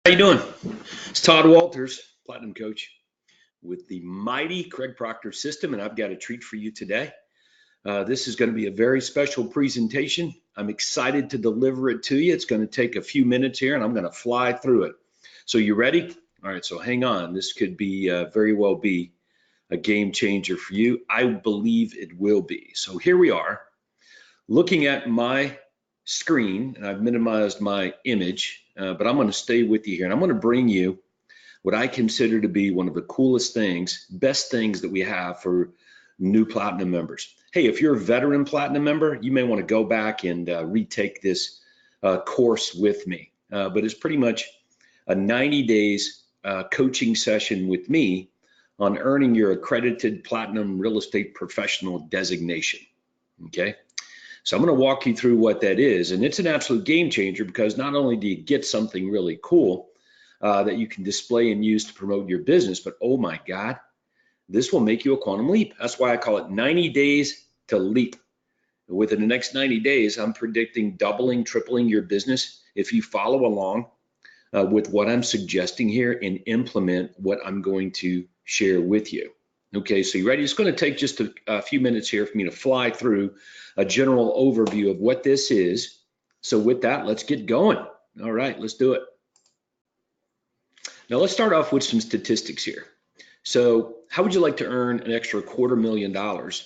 How you doing? It's Todd Walters, Platinum Coach with the mighty Craig Proctor system, and I've got a treat for you today. This is going to be a very special presentation. I'm excited to deliver it to you. It's going to take a few minutes here, and I'm going to fly through it. So you ready? All right, so hang on. This could be very well be a game changer for you. I believe it will be. So here we are, looking at my screen, and I've minimized my image, but I'm going to stay with you here, and I'm going to bring you what I consider to be one of the coolest things, best things that we have for new Platinum members. Hey, if you're a veteran Platinum member, you may want to go back and retake this course with me. But it's pretty much a 90 days coaching session with me on earning your accredited Platinum real estate professional designation. Okay. So I'm going to walk you through what that is. And it's an absolute game changer because not only do you get something really cool that you can display and use to promote your business, but oh my God, this will make you a quantum leap. That's why I call it 90 days to leap. Within the next 90 days, I'm predicting doubling, tripling your business if you follow along with what I'm suggesting here and implement what I'm going to share with you. Okay, so you ready? It's going to take just a few minutes here for me to fly through a general overview of what this is. So with that, let's get going. All right, let's do it. Now let's start off with some statistics here. So how would you like to earn an extra $250,000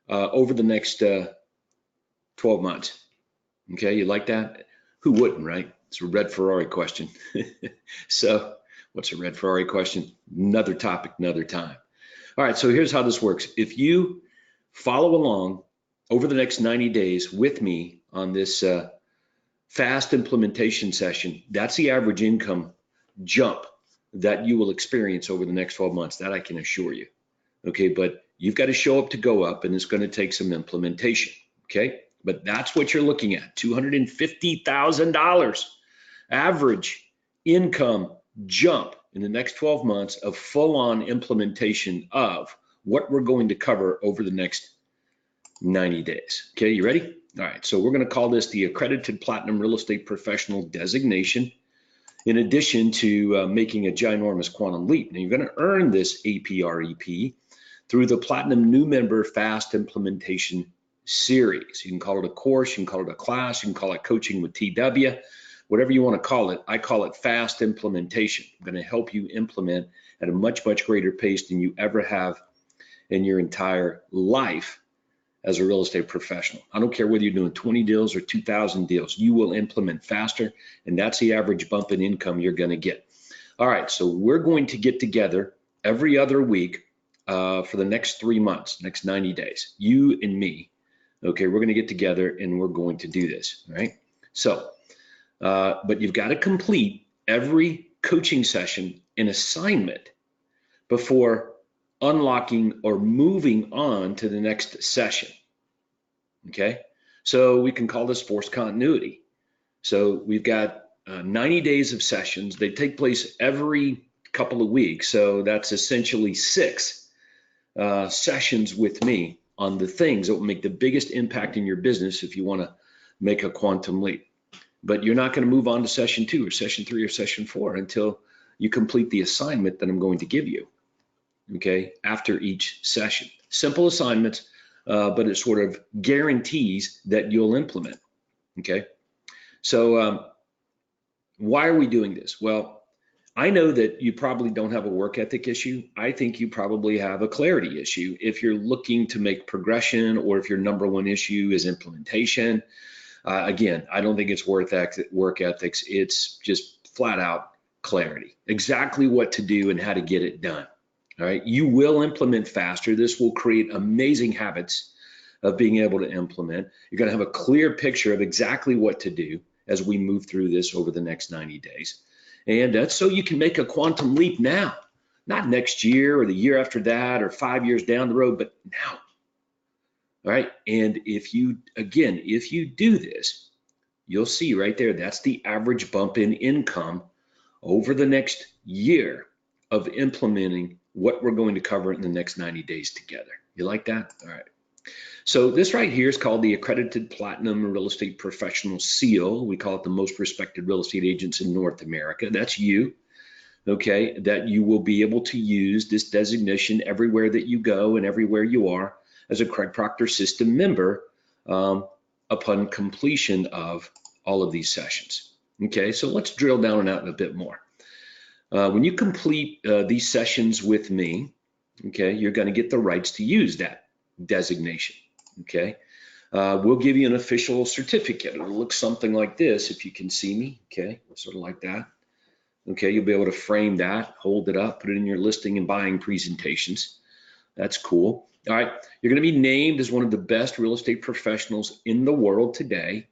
over the next 12 months? Okay, you like that? Who wouldn't, right? It's a red Ferrari question. So what's a red Ferrari question? Another topic, another time. All right, so here's how this works. If you follow along over the next 90 days with me on this fast implementation session, that's the average income jump that you will experience over the next 12 months. That I can assure you. Okay, but you've got to show up to go up, and it's going to take some implementation. Okay, but that's what you're looking at, $250,000 average income jump in the next 12 months of full-on implementation of what we're going to cover over the next 90 days. Okay, you ready? All right, so we're going to call this the Accredited Platinum Real Estate Professional Designation, in addition to making a ginormous quantum leap. Now, you're going to earn this APREP through the Platinum New Member Fast Implementation Series. You can call it a course, you can call it a class, you can call it coaching with TW, whatever you want to call it. I call it fast implementation. I'm going to help you implement at a much, much greater pace than you ever have in your entire life as a real estate professional. I don't care whether you're doing 20 deals or 2,000 deals, you will implement faster, and that's the average bump in income you're going to get. All right, so we're going to get together every other week for the next 3 months, next 90 days, you and me. Okay, we're going to get together and we're going to do this, all right? So, but you've got to complete every coaching session and assignment before unlocking or moving on to the next session. Okay, so we can call this forced continuity. So we've got 90 days of sessions. They take place every couple of weeks. So that's essentially 6 sessions with me on the things that will make the biggest impact in your business if you want to make a quantum leap. But you're not going to move on to session 2 or session 3 or session 4 until you complete the assignment that I'm going to give you. Okay, after each session. Simple assignments, but it sort of guarantees that you'll implement. Okay, so why are we doing this? Well, I know that you probably don't have a work ethic issue. I think you probably have a clarity issue if you're looking to make progression, or if your number one issue is implementation. Again, I don't think it's work ethics. It's just flat out clarity, exactly what to do and how to get it done. All right, you will implement faster. This will create amazing habits of being able to implement. You're going to have a clear picture of exactly what to do as we move through this over the next 90 days. And that's so you can make a quantum leap now, not next year or the year after that or 5 years down the road, but now. All right, and if you do this, you'll see right there, that's the average bump in income over the next year of implementing what we're going to cover in the next 90 days together. You like that? All right. So this right here is called the Accredited Platinum Real Estate Professional Seal. We call it the most respected real estate agents in North America. That's you, okay? That you will be able to use this designation everywhere that you go and everywhere you are as a Craig Proctor System member upon completion of all of these sessions. Okay, so let's drill down on that a bit more. When you complete these sessions with me, okay, you're going to get the rights to use that designation. Okay, we'll give you an official certificate. It'll look something like this if you can see me. Okay, sort of like that. Okay, you'll be able to frame that, hold it up, put it in your listing and buying presentations. That's cool. All right, you're going to be named as one of the best real estate professionals in the world today.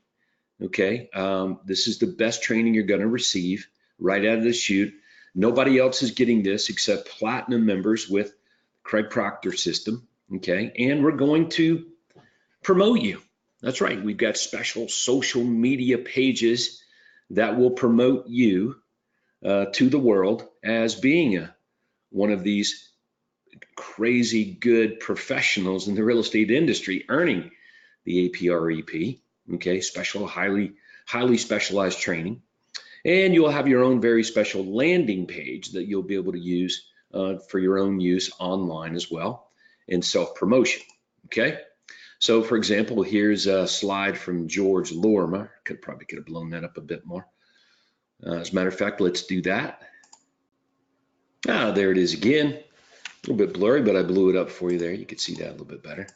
Okay, this is the best training you're going to receive right out of the chute. Nobody else is getting this except platinum members with Craig Proctor System. Okay, and we're going to promote you. That's right. We've got special social media pages that will promote you to the world as being one of these crazy good professionals in the real estate industry, earning the APREP. Okay, special, highly specialized training. And you'll have your own very special landing page that you'll be able to use for your own use online as well, and self-promotion. Okay, so for example, here's a slide from George Lorimer. Probably could have blown that up a bit more. As a matter of fact, let's do that. There it is again. A little bit blurry, but I blew it up for you there. You can see that a little bit better.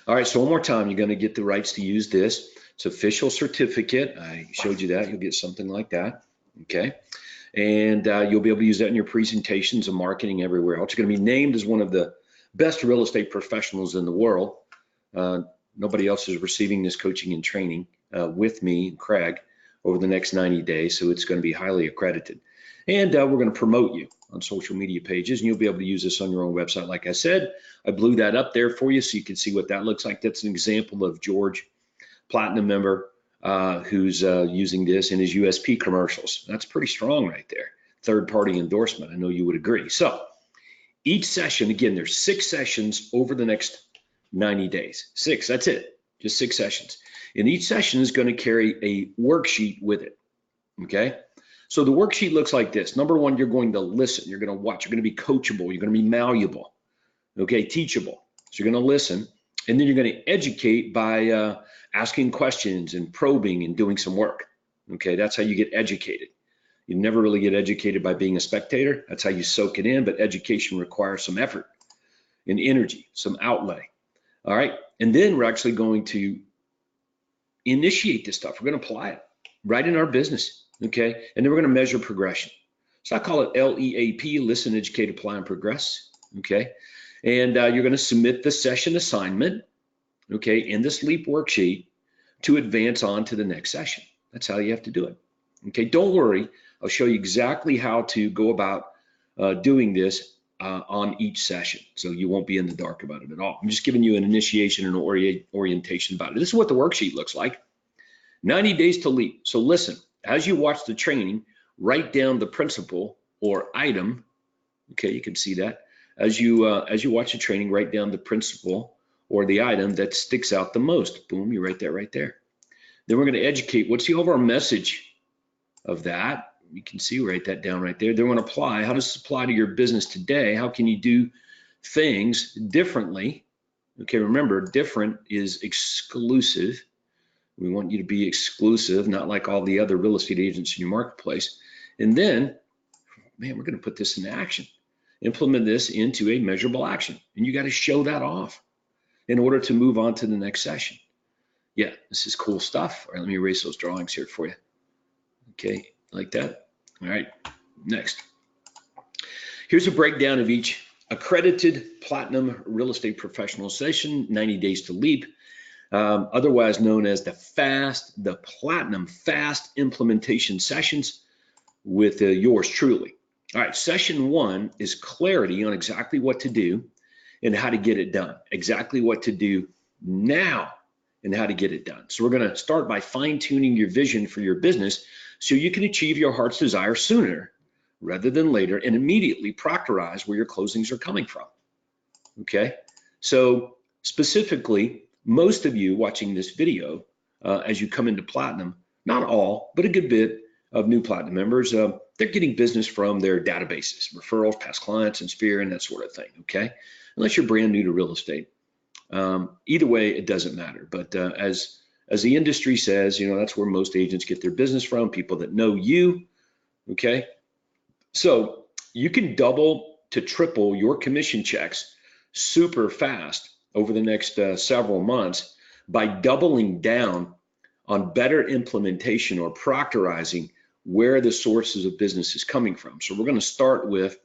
All right, so one more time, you're going to get the rights to use this. It's official certificate. I showed you that. You'll get something like that. Okay, and you'll be able to use that in your presentations and marketing everywhere else. You're going to be named as one of the best real estate professionals in the world. Nobody else is receiving this coaching and training with me, Craig, over the next 90 days, so it's going to be highly accredited. And we're going to promote you on social media pages, and you'll be able to use this on your own website. Like I said, I blew that up there for you so you can see what that looks like. That's an example of George, platinum member, who's using this in his USP commercials. That's pretty strong right there. Third-party endorsement. I know you would agree. So each session, again, there's 6 sessions over the next 90 days. 6, that's it. Just 6 sessions. And each session is going to carry a worksheet with it. Okay? So the worksheet looks like this. Number 1, you're going to listen. You're going to watch. You're going to be coachable. You're going to be malleable. Okay? Teachable. So you're going to listen. And then you're going to educate by asking questions and probing and doing some work. Okay, that's how you get educated. You never really get educated by being a spectator. That's how you soak it in, but education requires some effort and energy, some outlay. All right, and then we're actually going to initiate this stuff. We're going to apply it right in our business, okay? And then we're going to measure progression. So I call it LEAP, listen, educate, apply, and progress, okay? And you're going to submit the session assignment, okay, in this LEAP worksheet to advance on to the next session. That's how you have to do it. Okay, don't worry. I'll show you exactly how to go about doing this on each session, so you won't be in the dark about it at all. I'm just giving you an initiation and orientation about it. This is what the worksheet looks like. 90 days to LEAP. So listen, as you watch the training, write down the principle or item. Okay, you can see that. As you watch the training, write down the principle or the item that sticks out the most. Boom, you write that right there. Then we're going to educate. What's the overall message of that? You can see, write that down right there. Then we're going to apply. How does this apply to your business today? How can you do things differently? Okay, remember, different is exclusive. We want you to be exclusive, not like all the other real estate agents in your marketplace. And then, man, we're going to put this into action. Implement this into a measurable action. And you got to show that off in order to move on to the next session. Yeah, this is cool stuff. All right, let me erase those drawings here for you. Okay, like that. All right, next. Here's a breakdown of each accredited platinum real estate professional session, 90 days to LEAP, otherwise known as the platinum fast implementation sessions with yours truly. All right, session 1 is clarity on exactly what to do and how to get it done, exactly what to do now and how to get it done. So we're going to start by fine-tuning your vision for your business so you can achieve your heart's desire sooner rather than later and immediately proctorize where your closings are coming from. Okay, so specifically, most of you watching this video, as you come into Platinum, not all, but a good bit of new Platinum members, they're getting business from their databases, referrals, past clients, and Sphere, and that sort of thing, okay? Unless you're brand new to real estate. Either way, it doesn't matter. But as the industry says, you know, that's where most agents get their business from, people that know you, okay? So you can double to triple your commission checks super fast over the next several months by doubling down on better implementation or proctorizing where the sources of business is coming from. So we're going to start with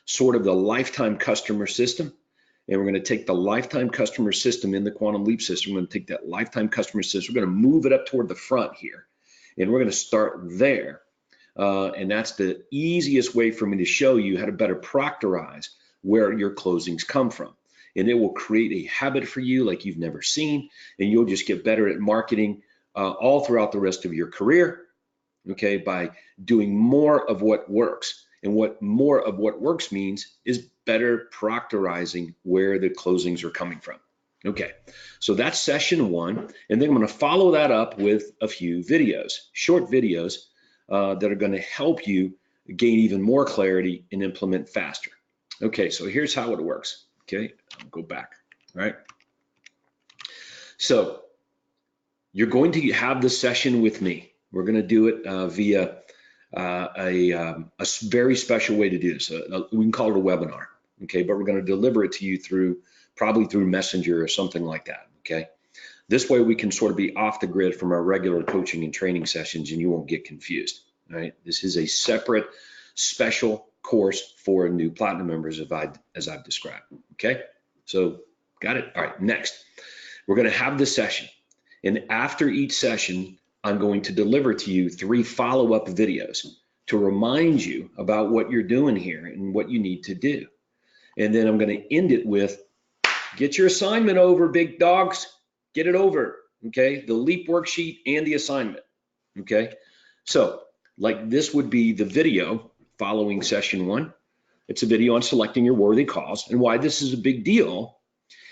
sort of the lifetime customer system, and we're going to take the lifetime customer system in the Quantum Leap system. We're going to take that lifetime customer system, we're going to move it up toward the front here, and we're going to start there. And that's the easiest way for me to show you how to better proctorize where your closings come from. And it will create a habit for you like you've never seen, and you'll just get better at marketing all throughout the rest of your career, okay, by doing more of what works. And what more of what works means is better proctorizing where the closings are coming from. Okay, so that's session one, and then I'm going to follow that up with a few videos, short videos that are going to help you gain even more clarity and implement faster. Okay, so here's how it works. Okay, I'll go back, all right? So you're going to have the session with me. We're going to do it via a very special way to do this. We can call it a webinar, okay? But we're going to deliver it to you probably through Messenger or something like that, okay? This way we can sort of be off the grid from our regular coaching and training sessions, and you won't get confused, right? This is a separate special course for new Platinum members as I've described, okay? So got it? All right, next. We're going to have this session, and after each session, I'm going to deliver to you 3 follow-up videos to remind you about what you're doing here and what you need to do. And then I'm going to end it with, get your assignment over, big dogs. Get it over, okay? The LEAP worksheet and the assignment, okay? So, like this would be the video following session 1. It's a video on selecting your worthy cause and why this is a big deal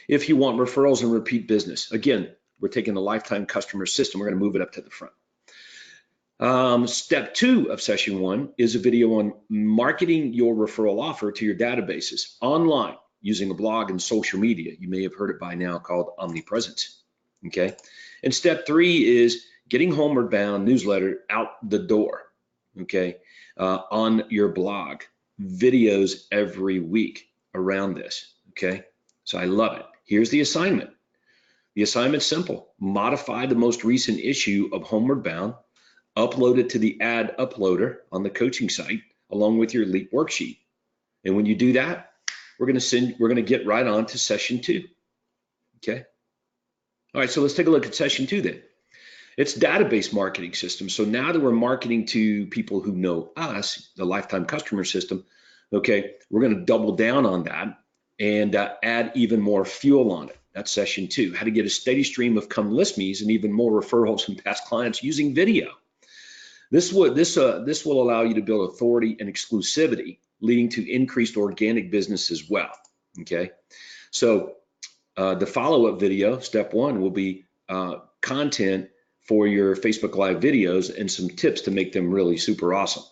if you want referrals and repeat business. Again, we're taking the lifetime customer system. We're going to move it up to the front. Step 2 of session 1 is a video on marketing your referral offer to your databases online using a blog and social media. You may have heard it by now, called omnipresence. Okay, and step 3 is getting homeward bound newsletter out the door, okay, on your blog, videos every week around this, okay? So I love it. Here's the assignment. The assignment's simple. Modify the most recent issue of Homeward Bound, upload it to the ad uploader on the coaching site along with your LEAP worksheet. And when you do that, we're going to get right on to session 2, okay? All right, so let's take a look at session 2 then. It's database marketing system. So now that we're marketing to people who know us, the lifetime customer system, okay, we're going to double down on that and add even more fuel on it. That's session 2, how to get a steady stream of come list me's and even more referrals from past clients using video. This will allow you to build authority and exclusivity, leading to increased organic business as well, okay? So the follow-up video, step 1, will be content for your Facebook Live videos and some tips to make them really super awesome,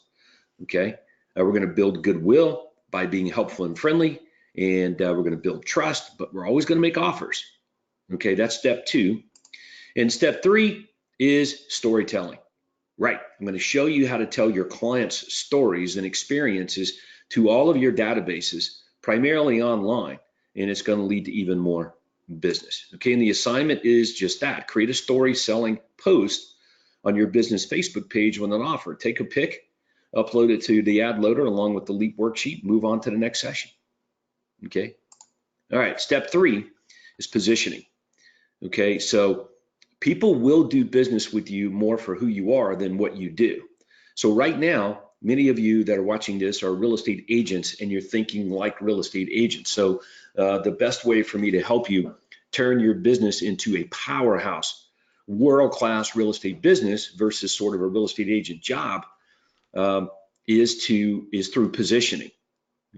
okay? We're going to build goodwill by being helpful and friendly, and we're going to build trust, but we're always going to make offers, okay? That's step 2. And step 3 is storytelling. Right, I'm going to show you how to tell your clients' stories and experiences to all of your databases, primarily online, and it's going to lead to even more business. Okay, and the assignment is just that. Create a story selling post on your business Facebook page with an offer. Take a pic, upload it to the ad loader along with the LEAP worksheet, move on to the next session. Okay, all right, step 3 is positioning. Okay, so people will do business with you more for who you are than what you do. So right now, many of you that are watching this are real estate agents and you're thinking like real estate agents. So the best way for me to help you turn your business into a powerhouse, world-class real estate business versus sort of a real estate agent job is through positioning,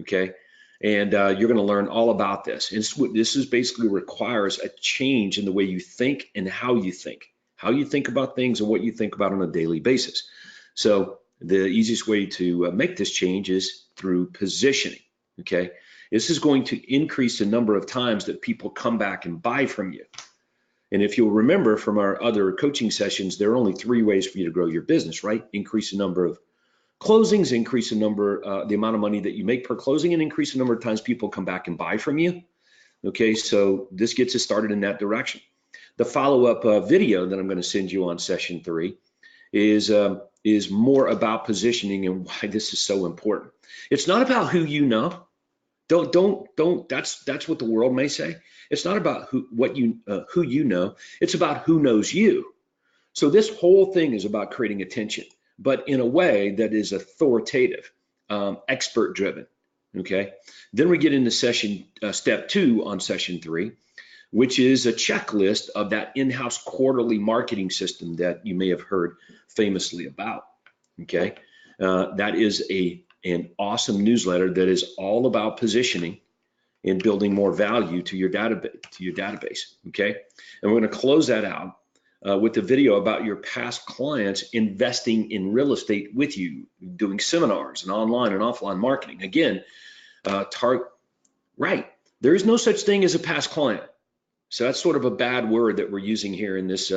okay? And you're going to learn all about this. This is basically requires a change in the way you think and how you think about things and what you think about on a daily basis. So the easiest way to make this change is through positioning. Okay, this is going to increase the number of times that people come back and buy from you. And if you'll remember from our other coaching sessions, there are only 3 ways for you to grow your business, right? Increase the number of closings, increase the amount of money that you make per closing, and increase the number of times people come back and buy from you. Okay, so this gets us started in that direction. The follow-up video that I'm going to send you on session 3 is more about positioning and why this is so important. It's not about who you know. Don't. That's what the world may say. It's not about who you know. It's about who knows you. So this whole thing is about creating attention, but in a way that is authoritative, expert driven. Okay. Then we get into step 2 on session 3, which is a checklist of that in-house quarterly marketing system that you may have heard famously about. Okay. That is an awesome newsletter that is all about positioning and building more value to your database. Okay. And we're going to close that out with a video about your past clients investing in real estate with you, doing seminars and online and offline marketing. Again, right. There is no such thing as a past client. So that's sort of a bad word that we're using here in this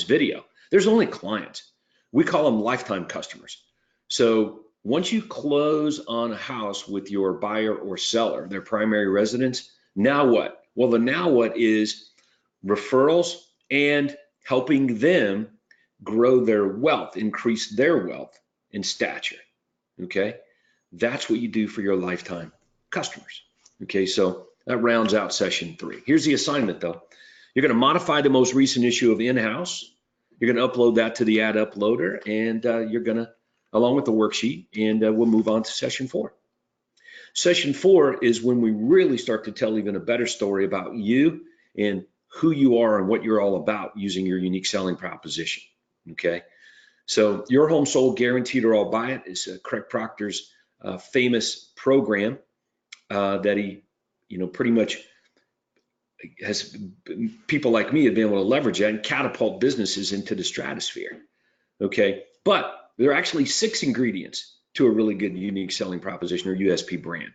video. There's only clients. We call them lifetime customers. So once you close on a house with your buyer or seller, their primary residence, now what? Well, the now what is referrals and helping them grow their wealth, increase their wealth and stature. Okay, that's what you do for your lifetime customers. Okay, so that rounds out session 3. Here's the assignment though. You're going to modify the most recent issue of In-House. You're going to upload that to the ad uploader, and you're going to, along with the worksheet, and we'll move on to session 4. Session 4 is when we really start to tell even a better story about you and who you are and what you're all about using your unique selling proposition. Okay, so Your Home Sold Guaranteed or I'll Buy It is Craig Proctor's famous program that he, pretty much has people like me have been able to leverage that and catapult businesses into the stratosphere. Okay, but there are actually 6 ingredients to a really good unique selling proposition or USP brand.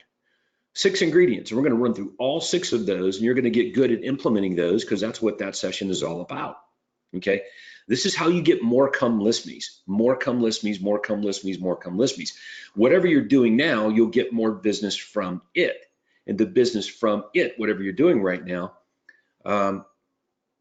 6 ingredients, and we're going to run through all 6 of those, and you're going to get good at implementing those because that's what that session is all about. Okay, this is how you get more come list me's, more come list me's, more come list me's, more come list me's. Whatever you're doing now, you'll get more business from it, and the business from it, whatever you're doing right now,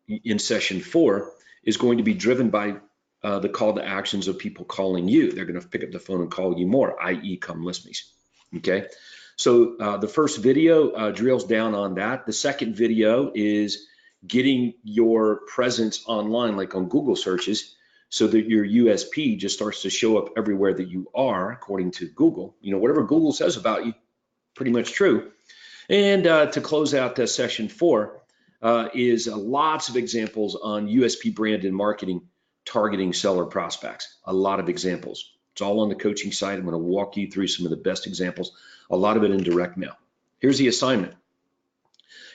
in session 4 is going to be driven by the call to actions of people calling you. They're going to pick up the phone and call you more, i.e. come list me's. Okay, so the first video drills down on that. The second video is getting your presence online, like on Google searches, so that your USP just starts to show up everywhere that you are, according to Google. Whatever Google says about you, pretty much true. And to close out session 4 is lots of examples on USP brand and marketing targeting seller prospects. A lot of examples. It's all on the coaching site. I'm going to walk you through some of the best examples, a lot of it in direct mail. Here's the assignment.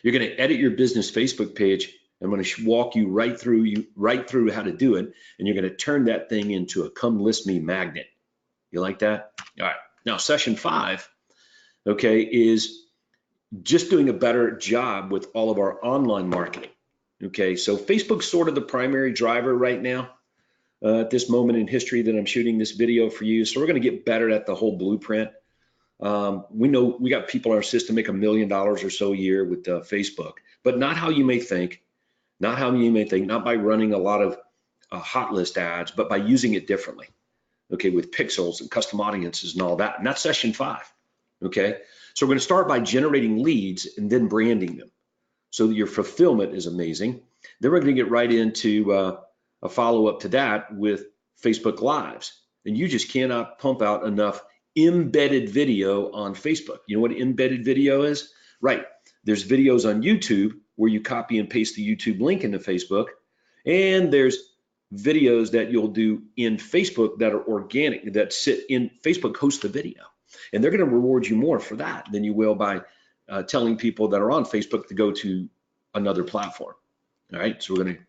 You're going to edit your business Facebook page. I'm going to walk you right through how to do it, and you're going to turn that thing into a come list me magnet. You like that? All right. Now, session 5, okay, is just doing a better job with all of our online marketing. Okay, so Facebook's sort of the primary driver right now at this moment in history that I'm shooting this video for you. So we're going to get better at the whole blueprint. We know we got people in our system make $1 million or so a year with Facebook, but not how you may think, not by running a lot of hot list ads, but by using it differently. Okay, with pixels and custom audiences and all that. And that's session 5. Okay, so we're going to start by generating leads and then branding them so that your fulfillment is amazing. Then we're going to get right into a follow-up to that with Facebook Lives. And you just cannot pump out enough embedded video on Facebook. You know what embedded video is? Right. There's videos on YouTube where you copy and paste the YouTube link into Facebook. And there's videos that you'll do in Facebook that are organic, that sit in Facebook hosts the video. And they're going to reward you more for that than you will by telling people that are on Facebook to go to another platform. All right, so we're going to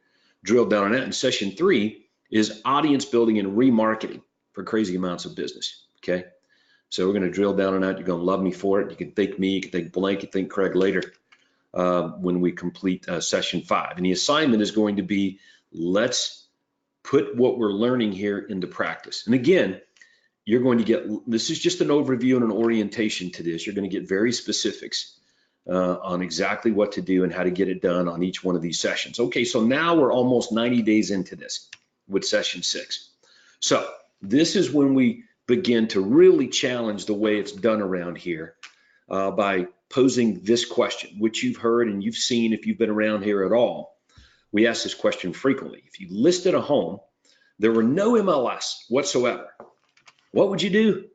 drill down on that. And session 3 is audience building and remarketing for crazy amounts of business. Okay, so we're going to drill down on that. You're going to love me for it. You can thank me, you can thank Blank, you can thank Craig later when we complete session 5. And the assignment is going to be, let's put what we're learning here into practice. And again, you're going to get, this is just an overview and an orientation to this. You're going to get very specifics on exactly what to do and how to get it done on each one of these sessions. Okay, so now we're almost 90 days into this with session 6. So this is when we begin to really challenge the way it's done around here by posing this question, which you've heard and you've seen if you've been around here at all. We ask this question frequently. If you listed a home, there were no MLS whatsoever, what would you do?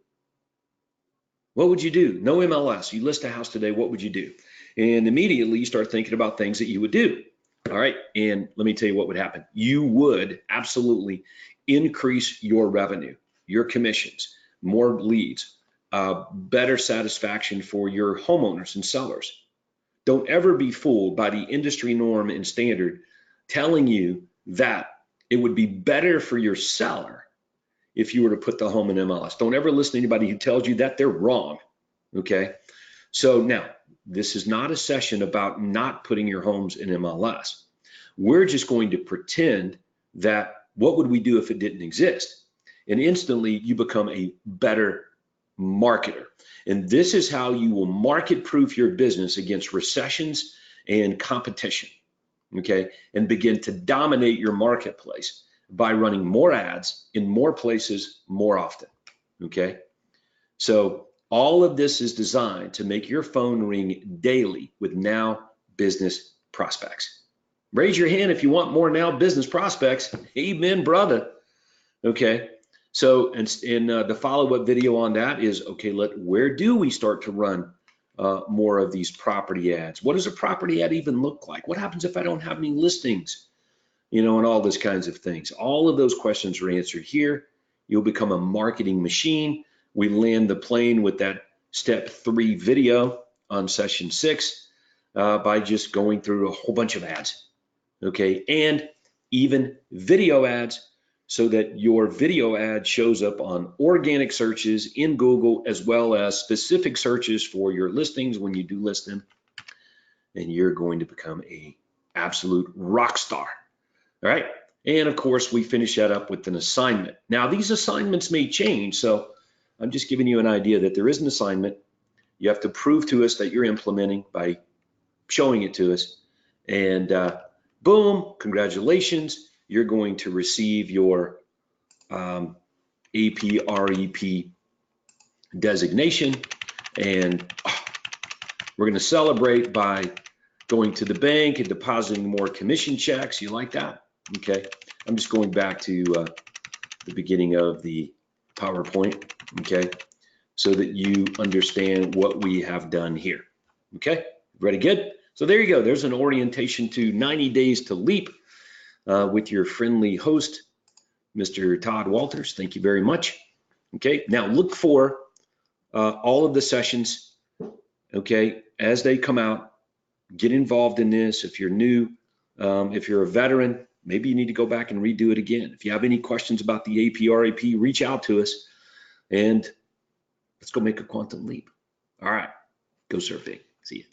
What would you do? No MLS. You list a house today, what would you do? And immediately you start thinking about things that you would do. All right, and let me tell you what would happen. You would absolutely increase your revenue, your commissions, more leads, better satisfaction for your homeowners and sellers. Don't ever be fooled by the industry norm and standard telling you that it would be better for your seller if you were to put the home in MLS. Don't ever listen to anybody who tells you that. They're wrong, okay? So now, this is not a session about not putting your homes in MLS. We're just going to pretend that what would we do if it didn't exist? And instantly you become a better marketer. And this is how you will market-proof your business against recessions and competition, okay? And begin to dominate your marketplace by running more ads in more places more often, okay? So all of this is designed to make your phone ring daily with Now Business prospects. Raise your hand if you want more Now Business prospects. Amen, brother. Okay, so and the follow-up video on that is, okay, where do we start to run more of these property ads? What does a property ad even look like? What happens if I don't have any listings? You know, and all those kinds of things. All of those questions are answered here. You'll become a marketing machine. We land the plane with that step 3 video on session 6 by just going through a whole bunch of ads, okay? And even video ads so that your video ad shows up on organic searches in Google as well as specific searches for your listings when you do list them. And you're going to become a absolute rock star. All right, and of course we finish that up with an assignment. Now these assignments may change, so I'm just giving you an idea that there is an assignment. You have to prove to us that you're implementing by showing it to us, and boom, congratulations, you're going to receive your APREP designation, and we're going to celebrate by going to the bank and depositing more commission checks. You like that? Okay, I'm just going back to the beginning of the PowerPoint, okay, so that you understand what we have done here. Okay, ready? Good. So there you go. There's an orientation to 90 Days to Leap with your friendly host, Mr. Todd Walters. Thank you very much. Okay, now look for all of the sessions, okay, as they come out. Get involved in this. If you're new, if you're a veteran, maybe you need to go back and redo it again. If you have any questions about the APREP, reach out to us and let's go make a quantum leap. All right, go surf big. See you.